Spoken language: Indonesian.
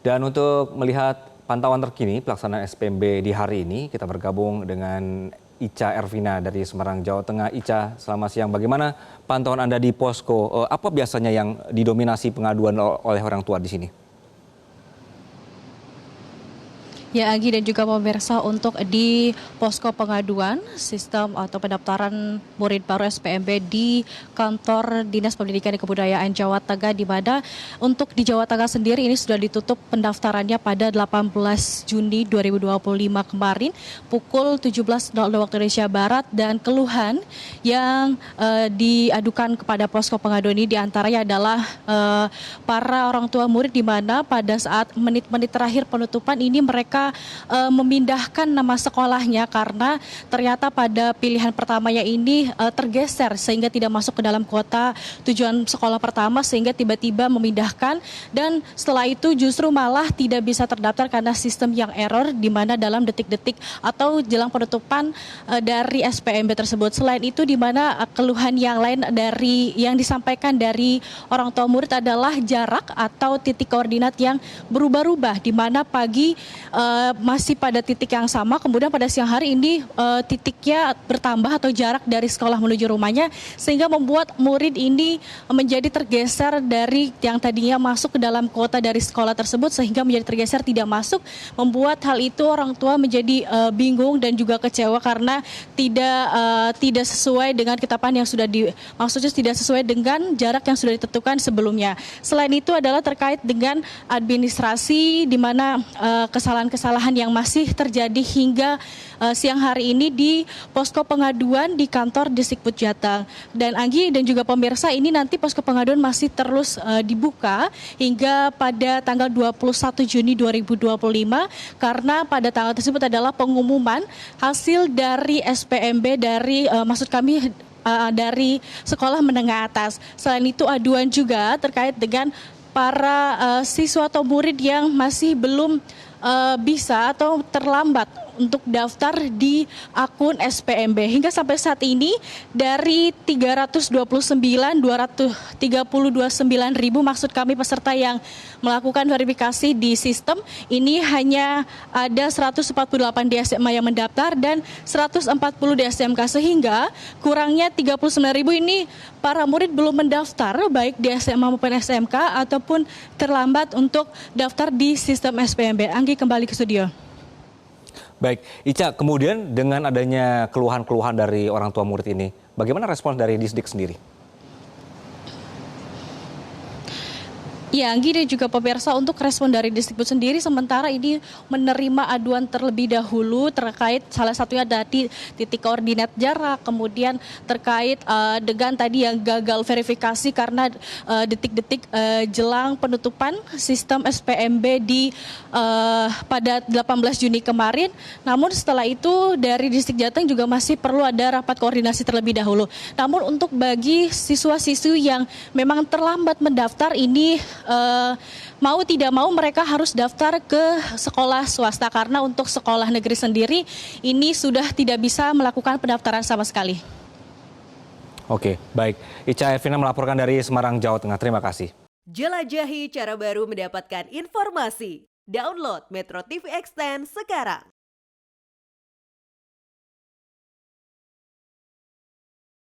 Dan untuk melihat pantauan terkini pelaksanaan SPMB di hari ini, kita bergabung dengan Ica Ervina dari Semarang, Jawa Tengah. Ica, selamat siang. Bagaimana pantauan Anda di posko? Apa biasanya yang didominasi pengaduan oleh orang tua di sini? Ya, Anggi dan juga pemirsa, untuk di posko pengaduan sistem atau pendaftaran murid baru SPMB di kantor Dinas Pendidikan dan Kebudayaan Jawa Tengah, di mana untuk di Jawa Tengah sendiri ini sudah ditutup pendaftarannya pada 18 Juni 2025 kemarin pukul 17.00 waktu Indonesia Barat, dan keluhan yang diadukan kepada posko pengaduan ini diantaranya adalah para orang tua murid, di mana pada saat menit-menit terakhir penutupan ini mereka memindahkan nama sekolahnya karena ternyata pada pilihan pertamanya ini tergeser sehingga tidak masuk ke dalam kuota tujuan sekolah pertama, sehingga tiba-tiba memindahkan, dan setelah itu justru malah tidak bisa terdaftar karena sistem yang error, di mana dalam detik-detik atau jelang penutupan dari SPMB tersebut. Selain itu, di mana keluhan yang lain dari yang disampaikan dari orang tua murid adalah jarak atau titik koordinat yang berubah-ubah, di mana pagi masih pada titik yang sama, kemudian pada siang hari ini titiknya bertambah atau jarak dari sekolah menuju rumahnya, sehingga membuat murid ini menjadi tergeser dari yang tadinya masuk ke dalam kuota dari sekolah tersebut, sehingga menjadi tergeser tidak masuk, membuat hal itu orang tua menjadi bingung dan juga kecewa karena tidak sesuai dengan ketetapan yang sudah maksudnya tidak sesuai dengan jarak yang sudah ditentukan sebelumnya. Selain itu adalah terkait dengan administrasi, di mana kesalahan-kesalahan yang masih terjadi hingga siang hari ini di posko pengaduan di kantor Disdikbud Jateng. Dan Anggi dan juga pemirsa, ini nanti posko pengaduan masih terus dibuka hingga pada tanggal 21 Juni 2025, karena pada tanggal tersebut adalah pengumuman hasil dari SPMB dari dari sekolah menengah atas. Selain itu, aduan juga terkait dengan para siswa atau murid yang masih belum bisa atau terlambat untuk daftar di akun SPMB. Hingga sampai saat ini dari 329.239.000 maksud kami peserta yang melakukan verifikasi di sistem ini, hanya ada 148 di SMA yang mendaftar dan 140 di SMK, sehingga kurangnya 39.000 ini para murid belum mendaftar baik di SMA maupun SMK ataupun terlambat untuk daftar di sistem SPMB. Anggi, kembali ke studio. Baik, Ica, kemudian dengan adanya keluhan-keluhan dari orang tua murid ini, bagaimana respons dari Disdik sendiri? Ya, Anggi dan juga pemirsa, untuk respon dari Disdikbud sendiri sementara ini menerima aduan terlebih dahulu terkait salah satunya dari titik koordinat jarak, kemudian terkait dengan tadi yang gagal verifikasi karena detik-detik jelang penutupan sistem SPMB pada 18 Juni kemarin. Namun setelah itu dari Disdik Jateng juga masih perlu ada rapat koordinasi terlebih dahulu. Namun untuk bagi siswa-siswi yang memang terlambat mendaftar ini, mau tidak mau mereka harus daftar ke sekolah swasta, karena untuk sekolah negeri sendiri ini sudah tidak bisa melakukan pendaftaran sama sekali. Oke, baik. Ica Ervina melaporkan dari Semarang, Jawa Tengah. Terima kasih. Jelajahi cara baru mendapatkan informasi. Download Metro TV Extend sekarang.